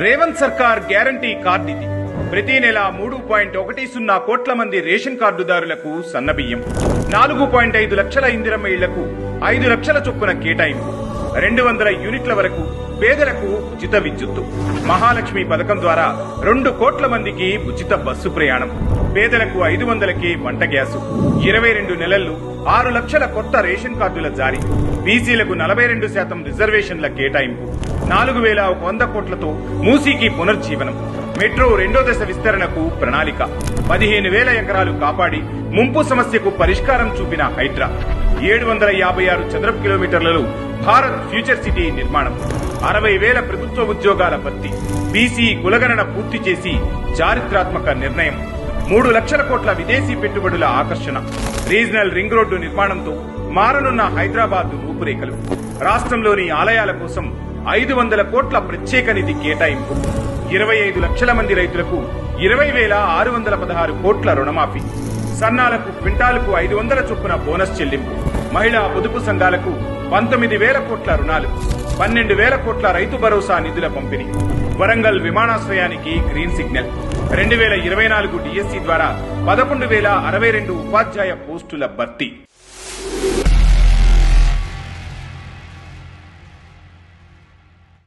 రేవంత్ సర్కార్ guarantee card ఇది. ప్రతి నెల 3.10 కోట్ల మంది రేషన్ కార్డుదారులకు సన్నబియ్యం, 4.5 లక్షల ఇందిరమ్మ ఇళ్లకు 5 లక్షల చొప్పున కేటాయింపు, 200 యూనిట్ల వరకు పేదలకు ఉచిత విద్యుత్తు, మహాలక్ష్మి పథకం ద్వారా 2 కోట్ల మందికి ఉచిత బస్సు ప్రయాణం, పేదలకు 500కి వంట గ్యాసు, 22 నెలల్లో 6 లక్షల కొత్త రేషన్ కార్డుల జారీ, బీసీలకు 42% రిజర్వేషన్ల కేటాయింపు, 4100 కోట్లతో మూసీకి పునర్జీవనం, మెట్రో 2వ దశ విస్తరణకు ప్రణాళిక, 15,000 ఎకరాలు కాపాడి ముంపు సమస్యకు పరిష్కారం చూపిన హైడ్రా, 756 చదరపు కిలోమీటర్లలో భారత్ ఫ్యూచర్ సిటీ నిర్మాణం, 60,000 ప్రభుత్వ ఉద్యోగాల భర్తీ, బీసీ కులగణన పూర్తి చేసి చారిత్రాత్మక నిర్ణయం, 3 లక్షల కోట్ల విదేశీ పెట్టుబడుల ఆకర్షణ, రీజనల్ రింగ్ రోడ్డు నిర్మాణంతో మారనున్న హైదరాబాద్ రూపురేఖలు, రాష్ట్రంలోని ఆలయాల కోసం 500 కోట్ల ప్రత్యేక నిధి కేటాయింపు, 25 లక్షల మంది రైతులకు 20,616 కోట్ల రుణమాఫీ, సన్నాలకు క్వింటాలకు 500 చొప్పున బోనస్ చెల్లింపు, మహిళా పొదుపు సంఘాలకు 19,000 కోట్ల రుణాలు, 12,000 కోట్ల రైతు భరోసా నిధుల పంపిణీ, వరంగల్ విమానాశ్రయానికి గ్రీన్ సిగ్నల్, 2024 డిఎస్సి ద్వారా 11,062 ఉపాధ్యాయ పోస్టుల భర్తీ.